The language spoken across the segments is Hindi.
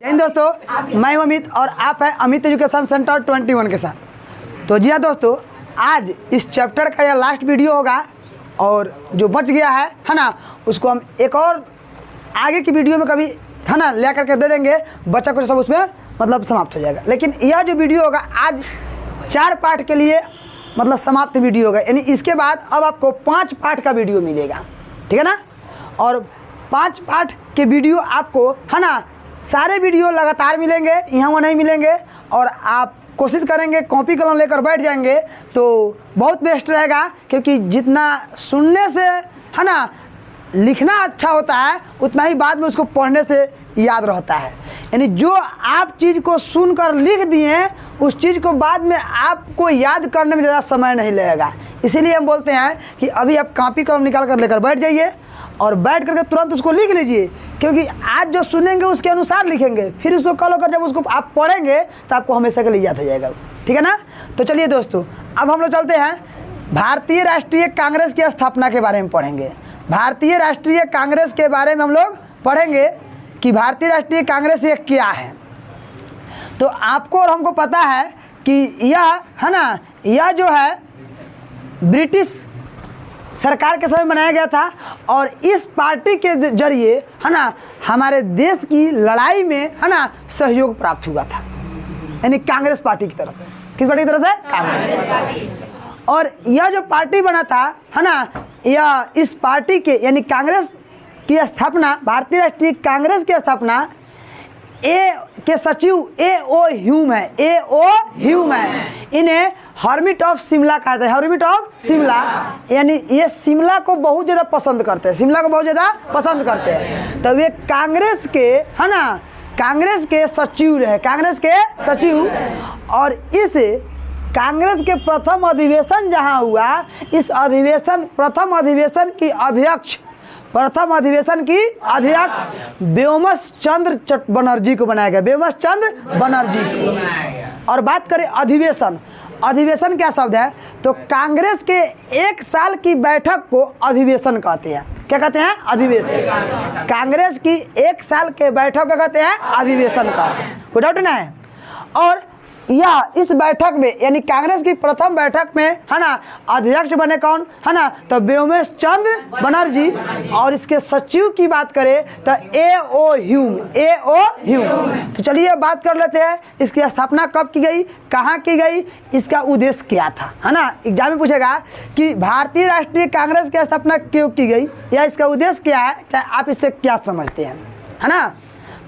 जय हिंद दोस्तों, मैं हूं अमित और आप हैं अमित एजुकेशन सेंटर 21 के साथ। तो जी हाँ दोस्तों, आज इस चैप्टर का यह लास्ट वीडियो होगा और जो बच गया है ना, उसको हम एक और आगे की वीडियो में कभी है ना ले करके दे देंगे। बच्चा को सब उसमें मतलब समाप्त हो जाएगा। लेकिन यह जो वीडियो होगा आज 4 पार्ट के लिए मतलब समाप्त वीडियो होगा, यानी इसके बाद अब आपको 5 पार्ट का वीडियो मिलेगा, ठीक है ना। और 5 पार्ट के वीडियो आपको है ना सारे वीडियो लगातार मिलेंगे, यहाँ वहाँ नहीं मिलेंगे। और आप कोशिश करेंगे कॉपी कलम लेकर बैठ जाएंगे तो बहुत बेस्ट रहेगा, क्योंकि जितना सुनने से है ना लिखना अच्छा होता है उतना ही बाद में उसको पढ़ने से याद रहता है। यानी जो आप चीज़ को सुनकर लिख दिए उस चीज़ को बाद में आपको याद करने में ज़्यादा समय नहीं लगेगा। इसीलिए हम बोलते हैं कि अभी आप कॉपी कलम निकाल कर लेकर बैठ जाइए और बैठ करके तुरंत उसको लिख लीजिए, क्योंकि आज जो सुनेंगे उसके अनुसार लिखेंगे, फिर उसको कल होकर जब उसको आप पढ़ेंगे तो आपको हमेशा के लिए याद हो जाएगा, ठीक है ना। तो चलिए दोस्तों, अब हम लोग चलते हैं भारतीय राष्ट्रीय कांग्रेस की स्थापना के बारे में पढ़ेंगे। भारतीय राष्ट्रीय कांग्रेस के बारे में हम लोग पढ़ेंगे कि भारतीय राष्ट्रीय कांग्रेस ये क्या है। तो आपको और हमको पता है कि यह है ना, यह जो है ब्रिटिश सरकार के समय बनाया गया था और इस पार्टी के जरिए है ना हमारे देश की लड़ाई में है ना सहयोग प्राप्त हुआ था, यानी कांग्रेस पार्टी की तरफ से। किस पार्टी की तरफ से? कांग्रेस। और यह जो पार्टी बना था है ना, यह इस पार्टी के यानी कांग्रेस की स्थापना, भारतीय राष्ट्रीय कांग्रेस की स्थापना ए के सचिव A.O. ह्यूम है। A.O. ह्यूम है। इन्हें हर्मिट ऑफ शिमला कहते हैं। हर्मिट ऑफ शिमला, यानी ये शिमला को बहुत ज़्यादा पसंद करते हैं, शिमला को बहुत ज़्यादा पसंद करते हैं। तो वे कांग्रेस के है ना, कांग्रेस के सचिव रहे, कांग्रेस के सचिव। और इस कांग्रेस के प्रथम अधिवेशन जहाँ हुआ, इस अधिवेशन प्रथम अधिवेशन की अध्यक्ष व्योमस चंद्र बनर्जी को बनाया गया, व्योमस चंद्र बनर्जी को। और बात करें अधिवेशन, अधिवेशन क्या शब्द है? तो कांग्रेस के 1 साल की बैठक को अधिवेशन कहते हैं। क्या कहते हैं? अधिवेशन। कांग्रेस की 1 साल के बैठक को कहते हैं अधिवेशन कहते हैं, कोई डाउट नहीं है। और यह इस बैठक में यानी कांग्रेस की प्रथम बैठक में है ना अध्यक्ष बने कौन है ना, तो व्योमेश चंद्र बनर्जी। और इसके सचिव की बात करें तो A.O. Hume, A.O. ह्यूम। तो चलिए बात कर लेते हैं इसकी स्थापना कब की गई, कहाँ की गई, इसका उद्देश्य क्या था, है ना। एग्जाम में पूछेगा कि भारतीय राष्ट्रीय कांग्रेस की स्थापना क्यों की गई या इसका उद्देश्य क्या है, चाहे आप इससे क्या समझते हैं, है ना।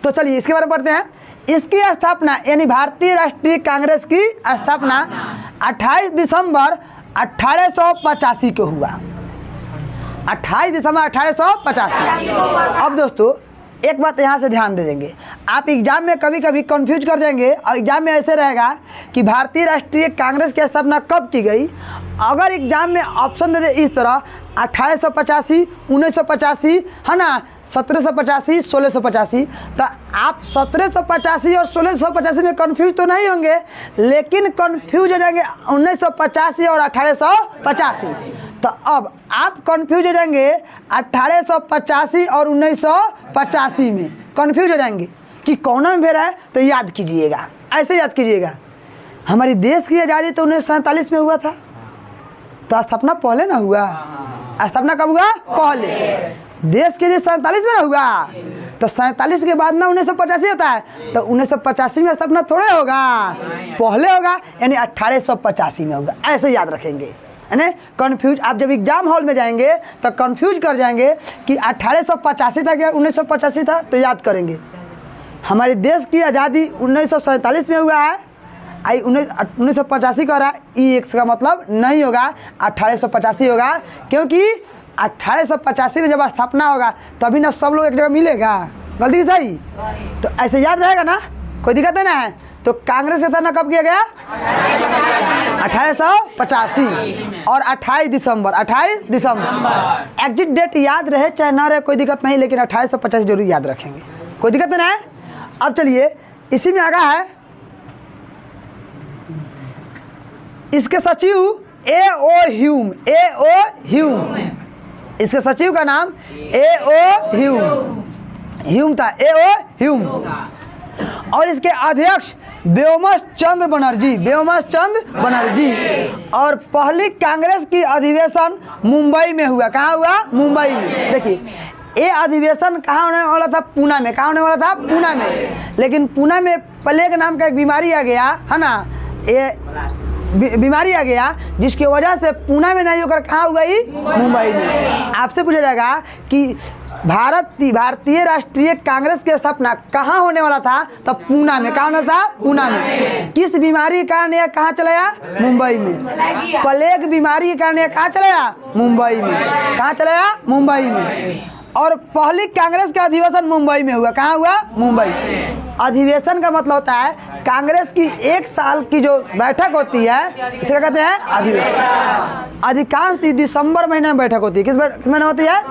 तो चलिए इसके बारे में पढ़ते हैं। इसकी स्थापना यानी भारतीय राष्ट्रीय कांग्रेस की स्थापना 28 दिसंबर 1885 को हुआ। 28 दिसंबर 1885। अब दोस्तों एक बात यहाँ से ध्यान दे देंगे, आप एग्जाम में कभी कभी कंफ्यूज कर जाएंगे और एग्जाम में ऐसे रहेगा कि भारतीय राष्ट्रीय कांग्रेस की स्थापना कब की गई। अगर एग्जाम में ऑप्शन दे दे इस तरह 1885, 1985 है ना, 1785, 1685, तो आप 1785 और 1685 में कंफ्यूज तो नहीं होंगे, लेकिन कंफ्यूज हो जाएंगे 1985 और 1885। तो अब आप कंफ्यूज हो जाएंगे 1885 और 1985 में कंफ्यूज हो जाएंगे कि कौन में भेड़ा है। तो याद कीजिएगा, ऐसे याद कीजिएगा, हमारी देश की आज़ादी तो 1947 में हुआ था, तो स्थापना पहले ना हुआ। स्थापना कब हुआ? पहले। देश के लिए 47 में ना हुआ, तो 47 के बाद ना 1985 होता है, तो 1985 में स्थापना थोड़े होगा, पहले होगा, यानी 1885 में होगा। ऐसे याद रखेंगे, है ना। कन्फ्यूज आप जब एग्जाम हॉल में जाएंगे तो कन्फ्यूज कर जाएंगे कि 1885 था क्या 1985 था, तो याद करेंगे हमारे देश की आज़ादी 1947 में हुआ है, 1985 का रहा है, X का मतलब नहीं होगा, 1885 होगा, क्योंकि 1885 में जब स्थापना होगा तभी ना सब लोग एक जगह मिलेगा। गलती सही? तो ऐसे याद रहेगा ना, कोई दिक्कत नहीं ना है। तो कांग्रेस का स्थापना कब किया गया? 1885 और 28 दिसंबर एग्जिट डेट याद रहे चाहे ना रहे कोई दिक्कत नहीं, लेकिन 1885 जरूर याद रखेंगे, कोई दिक्कत नहीं है। अब चलिए इसी में आगा है इसके सचिव A.O. Hume, A.O. ह्यूम। इसके सचिव का नाम A.O. ह्यूम था, A.O. ह्यूम। और इसके अध्यक्ष व्योमस चंद्र बनर्जी। और पहली कांग्रेस की अधिवेशन मुंबई में हुआ। कहाँ हुआ? मुंबई में। देखिए ये अधिवेशन कहाँ होने वाला था? पूना में। कहाँ होने वाला था? पूना में। लेकिन पूना में प्लेग नाम का एक बीमारी आ गया, है ना, ये बीमारी आ गया जिसकी वजह से पूना में नहीं होकर कहाँ हुआ? ही मुंबई में। आपसे पूछा जाएगा कि भारतीय राष्ट्रीय कांग्रेस के सपना कहाँ होने वाला था? तो पूना में। कहाँ होना था? पूना में। किस बीमारी के कारण यह कहाँ चला गया? मुंबई में। प्लेग बीमारी के कारण यह कहाँ चला गया? मुंबई में। कहाँ चला गया? मुंबई में। और पहली कांग्रेस का अधिवेशन मुंबई में हुआ। कहाँ हुआ? मुंबई। अधिवेशन का मतलब होता है कांग्रेस की 1 साल की जो बैठक होती है, इसे क्या कहते हैं? अधिवेशन। अधिकांश दिसंबर महीने में बैठक होती है। किस महीने होती है?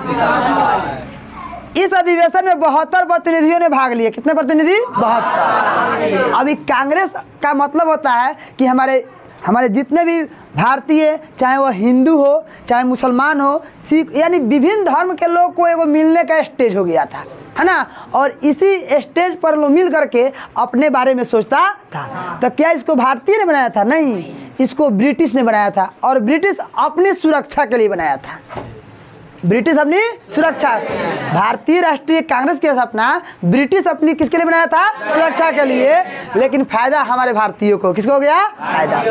इस अधिवेशन में 72 प्रतिनिधियों ने भाग लिए। कितने प्रतिनिधि? 72। अभी कांग्रेस का मतलब होता है कि हमारे जितने भी भारतीय, चाहे वो हिंदू हो, चाहे मुसलमान हो, सिख, यानी विभिन्न धर्म के लोग को एगो मिलने का स्टेज हो गया था, है ना। और इसी स्टेज पर लोग मिल करके अपने बारे में सोचता था। तो क्या इसको भारतीय ने बनाया था? नहीं, इसको ब्रिटिश ने बनाया था। और ब्रिटिश अपनी सुरक्षा के लिए बनाया था। ब्रिटिश अपनी सुरक्षा, भारतीय राष्ट्रीय कांग्रेस के सपना ब्रिटिश अपनी किसके लिए बनाया था? सुरक्षा के लिए। लेकिन फायदा हमारे भारतीयों को किसको हो गया? फायदा।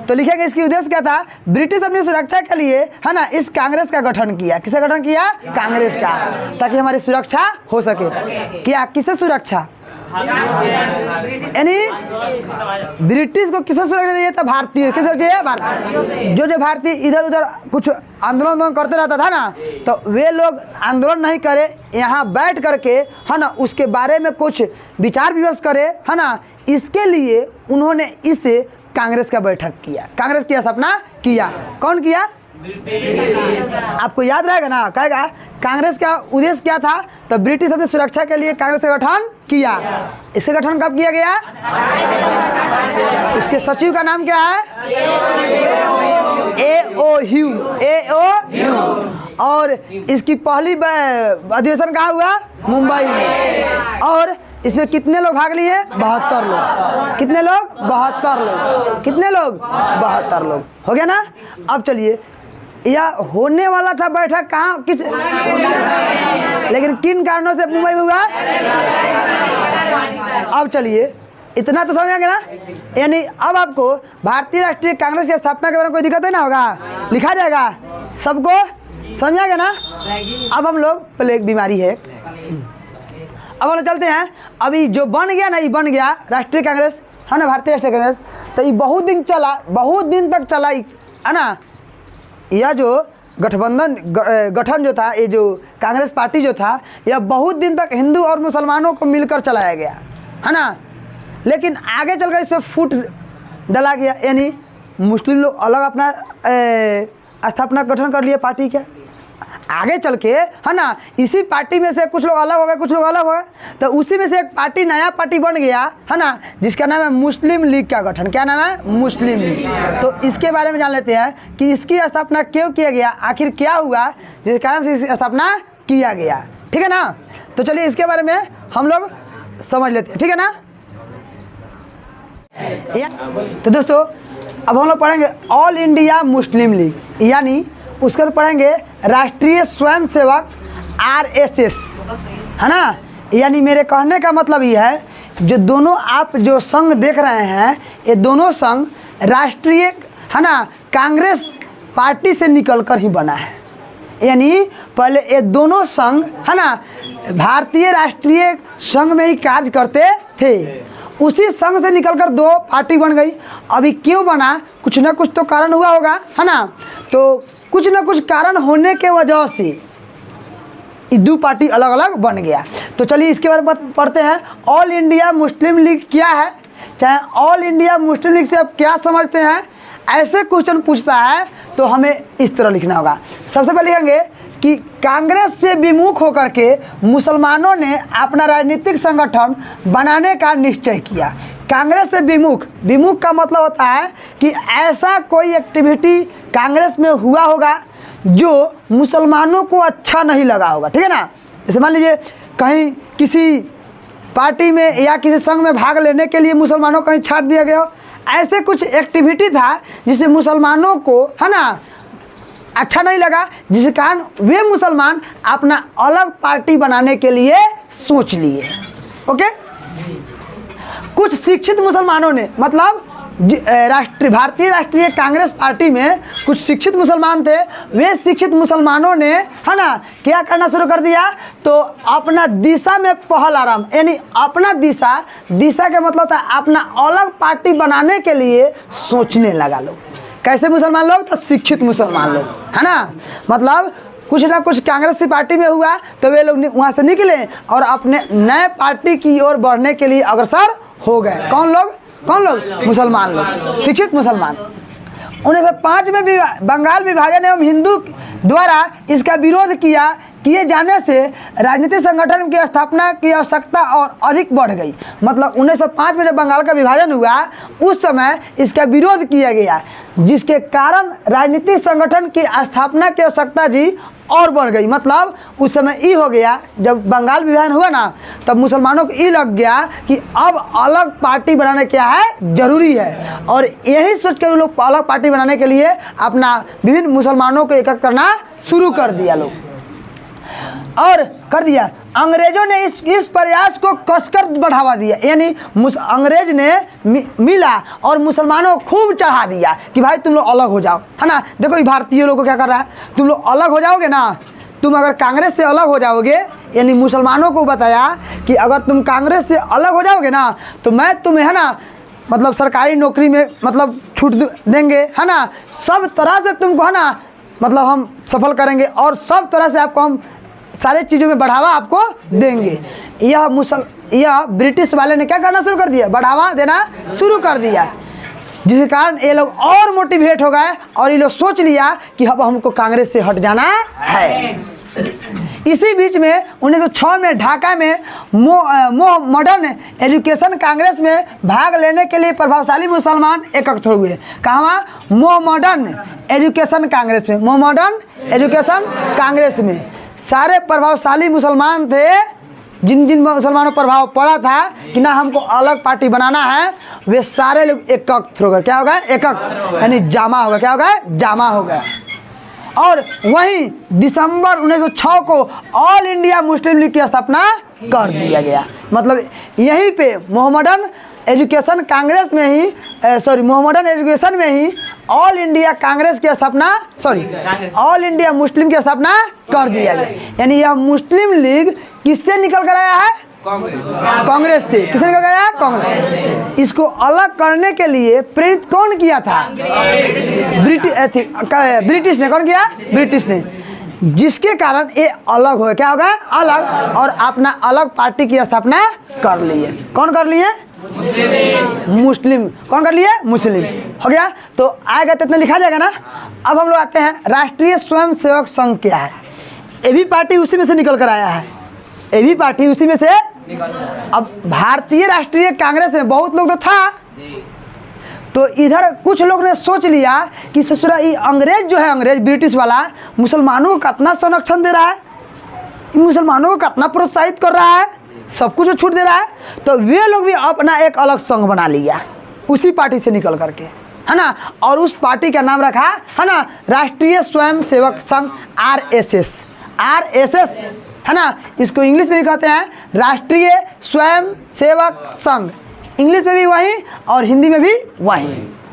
तो लिखेंगे इसकी उद्देश्य क्या था? ब्रिटिश अपनी सुरक्षा के लिए, है ना, इस कांग्रेस का गठन किया। किसका गठन किया? कांग्रेस का, ताकि हमारी सुरक्षा हो सके। क्या? किससे सुरक्षा? यानी ब्रिटिश को किससे सुरक्षा चाहिए था? भारतीय। किससे चाहिए? भारतीय। जो भारतीय इधर उधर कुछ आंदोलन करते रहता था ना, तो वे लोग आंदोलन नहीं करे, यहाँ बैठ करके, है ना, उसके बारे में कुछ विचार विमर्श करे, है ना। इसके लिए उन्होंने इस कांग्रेस का बैठक किया। कांग्रेस की स्थापना किया। कौन किया? आपको याद रहेगा ना, कहेगा कांग्रेस का उद्देश्य क्या था? तो ब्रिटिश अपनी सुरक्षा के लिए कांग्रेस का गठन किया। इसका गठन कब किया गया? इसके सचिव का नाम क्या है? A.O. ह्यूम। और इसकी पहली अधिवेशन कहाँ हुआ? मुंबई में। और इसमें कितने लोग भाग लिए? 72 लोग। कितने लोग? 72 लोग। कितने लोग? 72 लोग। हो गया ना। अब चलिए, यह होने वाला था बैठक कहाँ, किस, लेकिन किन कारणों से मुंबई में हुआ? अब चलिए, इतना तो समझ गए ना। यानी अब आपको भारतीय राष्ट्रीय कांग्रेस की स्थापना के बारे में कोई दिक्कत नहीं ना होगा, लिखा जाएगा, सबको समझ गया ना। अब हम लोग प्लेग बीमारी है, अब हम चलते हैं। अभी जो बन गया ना, ये बन गया राष्ट्रीय कांग्रेस, है ना, भारतीय राष्ट्रीय कांग्रेस। तो ये बहुत दिन चला, बहुत दिन तक चला, है ना। यह जो गठन जो था, ये जो कांग्रेस पार्टी जो था, यह बहुत दिन तक हिंदू और मुसलमानों को मिलकर चलाया गया, है ना। लेकिन आगे चलकर इसमें फूट डाला गया, यानी मुस्लिम लोग अलग अपना स्थापना गठन कर लिए पार्टी के। आगे चल के, है ना, इसी पार्टी में से कुछ लोग अलग हो गए, कुछ लोग अलग हो गए, तो उसी में से एक पार्टी, नया पार्टी बन गया, है ना, जिसका नाम है मुस्लिम लीग का गठन। क्या नाम है? मुस्लिम लीग। तो इसके बारे में जान लेते हैं कि इसकी स्थापना क्यों किया गया, आखिर क्या हुआ जिस कारण से इसकी स्थापना किया गया। ठीक है ना। तो चलिए इसके बारे में हम लोग समझ लेते हैं, ठीक है ना। तो दोस्तों अब हम लोग पढ़ेंगे ऑल इंडिया मुस्लिम लीग, यानी उसका तो पढ़ेंगे राष्ट्रीय स्वयंसेवक RSS, है ना। यानी मेरे कहने का मतलब ये है, जो दोनों आप जो संघ देख रहे हैं, ये दोनों संघ राष्ट्रीय, है ना, कांग्रेस पार्टी से निकलकर ही बना है। यानी पहले ये दोनों संघ, है ना, भारतीय राष्ट्रीय संघ में ही कार्य करते थे, उसी संघ से निकलकर दो पार्टी बन गई। अभी क्यों बना, कुछ ना कुछ तो कारण हुआ होगा, है ना। तो कुछ ना कुछ कारण होने के वजह से ये दो पार्टी अलग अलग बन गया। तो चलिए इसके बारे में पढ़ते हैं। ऑल इंडिया मुस्लिम लीग क्या है, चाहे ऑल इंडिया मुस्लिम लीग से आप क्या समझते हैं, ऐसे क्वेश्चन पूछता है तो हमें इस तरह लिखना होगा। सबसे पहले लिखेंगे कि कांग्रेस से विमुख होकर के मुसलमानों ने अपना राजनीतिक संगठन बनाने का निश्चय किया। कांग्रेस से विमुख, विमुख का मतलब होता है कि ऐसा कोई एक्टिविटी कांग्रेस में हुआ होगा जो मुसलमानों को अच्छा नहीं लगा होगा, ठीक है ना। जैसे मान लीजिए कहीं किसी पार्टी में या किसी संघ में भाग लेने के लिए मुसलमानों को कहीं छाट दिया गया हो। ऐसे कुछ एक्टिविटी था जिससे मुसलमानों को, है ना, अच्छा नहीं लगा, जिसके कारण वे मुसलमान अपना अलग पार्टी बनाने के लिए सोच लिए। ओके, कुछ शिक्षित मुसलमानों ने, मतलब भारतीय राष्ट्रीय कांग्रेस पार्टी में कुछ शिक्षित मुसलमान थे, वे शिक्षित मुसलमानों ने, है ना, क्या करना शुरू कर दिया, तो अपना दिशा में पहल आरंभ, यानी अपना दिशा का मतलब था अपना अलग पार्टी बनाने के लिए सोचने लगा लोग। कैसे मुसलमान लोग? तो शिक्षित मुसलमान लोग, है ना, मतलब कुछ ना कुछ कांग्रेस की पार्टी में हुआ तो वे लोग वहाँ से निकले और अपने नए पार्टी की ओर बढ़ने के लिए अग्रसर हो गए। कौन लोग? मुसलमान लोग, शिक्षित मुसलमान। 1905 में भी बंगाल विभाजन एवं हिंदू द्वारा इसका विरोध किए जाने से राजनीतिक संगठन की स्थापना की आवश्यकता और अधिक बढ़ गई। मतलब 1905 में जब बंगाल का विभाजन हुआ उस समय इसका विरोध किया गया, जिसके कारण राजनीतिक संगठन की स्थापना की आवश्यकता जी और बढ़ गई। मतलब उस समय ये हो गया, जब बंगाल विभाजन हुआ ना, तब मुसलमानों को ये लग गया कि अब अलग पार्टी बनाना क्या है, जरूरी है, और यही सोच कर लोग अलग पार्टी बनाने के लिए अपना विभिन्न मुसलमानों को एकत्र करना शुरू कर दिया लोग, और कर दिया। अंग्रेजों ने इस प्रयास को कसकर बढ़ावा दिया, यानी अंग्रेज ने मिला और मुसलमानों को खूब चढ़ा दिया कि भाई तुम लोग अलग हो जाओ, है ना। देखो ये भारतीय लोगों को क्या कर रहा है, तुम लोग अलग हो जाओगे ना, तुम अगर कांग्रेस से अलग हो जाओगे, यानी मुसलमानों को बताया कि अगर तुम कांग्रेस से अलग हो जाओगे ना तो मैं तुम्हें, है ना, मतलब सरकारी नौकरी में मतलब छूट देंगे, है ना, सब तरह से तुमको, है ना, मतलब हम सफल करेंगे और सब तरह से आपको हम सारे चीज़ों में बढ़ावा आपको देंगे। यह ब्रिटिश वाले ने क्या करना शुरू कर दिया, बढ़ावा देना शुरू कर दिया, जिसके कारण ये लोग और मोटिवेट हो गए और ये लोग सोच लिया कि अब हमको कांग्रेस से हट जाना है। इसी बीच में 1906 में ढाका में मॉडर्न एजुकेशन कांग्रेस में भाग लेने के लिए प्रभावशाली मुसलमान एकत्र हुए। कहाँ? मॉडर्न एजुकेशन कांग्रेस में, मॉडर्न एजुकेशन कांग्रेस में सारे प्रभावशाली मुसलमान थे, जिन मुसलमानों पर प्रभाव पड़ा था कि ना हमको अलग पार्टी बनाना है, वे सारे लोग एकत्र हो गए। क्या हो गए? एकत्र, यानी जामा हो गया। क्या हो गया? जामा हो गया। और वहीं दिसंबर 1906 को ऑल इंडिया मुस्लिम लीग की स्थापना कर दिया गया। मतलब यहीं पे मोहम्मदन एजुकेशन कांग्रेस में ही, मोहम्मदन एजुकेशन में ही ऑल इंडिया कांग्रेस की स्थापना, ऑल इंडिया मुस्लिम की स्थापना कर दिया गया। यानी यह मुस्लिम लीग किससे निकल कर आया है? कांग्रेस से। किसने निकल कर आया? कांग्रेस। इसको अलग करने के लिए प्रेरित कौन किया था? ब्रिटिश ने। कौन किया? ब्रिटिश ने, जिसके कारण ये अलग हो, क्या होगा? अलग, और अपना अलग पार्टी की स्थापना कर लिए। कौन कर लिए? मुस्लिम। कौन कर लिए? मुस्लिम। हो गया। तो आएगा तो इतना लिखा जाएगा ना। अब हम लोग आते हैं राष्ट्रीय स्वयंसेवक संघ क्या है। ये भी पार्टी उसी में से निकल कर आया है, ये भी पार्टी उसी में से। अब भारतीय राष्ट्रीय कांग्रेस में बहुत लोग तो था, तो इधर कुछ लोग ने सोच लिया कि ससुरा ये अंग्रेज जो है, अंग्रेज ब्रिटिश वाला मुसलमानों को कितना संरक्षण दे रहा है, मुसलमानों को कितना प्रोत्साहित कर रहा है, सब कुछ छूट दे रहा है, तो वे लोग भी अपना एक अलग संघ बना लिया उसी पार्टी से निकल करके, है ना। और उस पार्टी का नाम रखा, है ना, राष्ट्रीय स्वयंसेवक संघ, RSS, है ना। इसको इंग्लिश में भी कहते हैं राष्ट्रीय स्वयंसेवक संघ, इंग्लिश में भी वही और हिंदी में भी वही,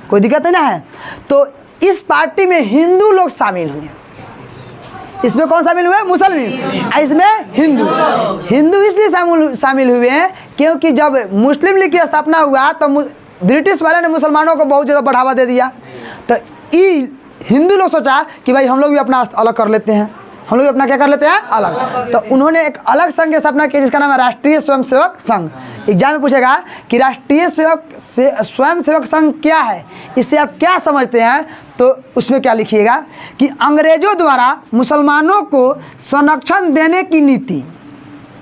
कोई दिक्कत नहीं है। तो इस पार्टी में हिंदू लोग शामिल हुए। इसमें कौन शामिल हुए? मुसलमान। इसमें हिंदू इसलिए शामिल हुए हैं क्योंकि जब मुस्लिम लीग की स्थापना हुआ तो ब्रिटिश वाले ने मुसलमानों को बहुत ज़्यादा बढ़ावा दे दिया। तो ये हिंदू लोग सोचा कि भाई हम लोग भी अपना अलग कर लेते हैं, हम लोग अपना क्या कर लेते हैं? अलग। तो उन्होंने एक अलग संघ की स्थापना की जिसका नाम है राष्ट्रीय स्वयंसेवक संघ। एग्जाम में पूछेगा कि राष्ट्रीय स्वयंसेवक संघ क्या है, इससे आप क्या समझते हैं, तो उसमें क्या लिखिएगा कि अंग्रेजों द्वारा मुसलमानों को संरक्षण देने की नीति,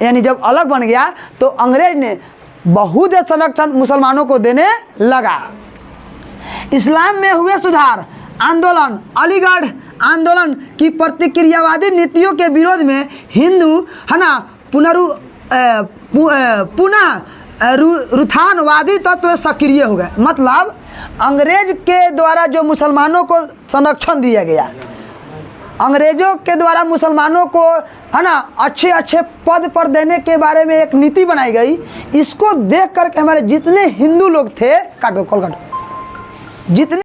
यानी जब अलग बन गया तो अंग्रेज ने बहुत संरक्षण मुसलमानों को देने लगा। इस्लाम में हुए सुधार आंदोलन, अलीगढ़ आंदोलन की प्रतिक्रियावादी नीतियों के विरोध में हिंदू, है ना, पुनः रुथानवादी तत्व सक्रिय हो गए। मतलब अंग्रेज के द्वारा जो मुसलमानों को संरक्षण दिया गया, अंग्रेजों के द्वारा मुसलमानों को है ना अच्छे अच्छे पद पर देने के बारे में एक नीति बनाई गई। इसको देख करके हमारे जितने हिंदू लोग थे, काटो कॉल काटो, जितने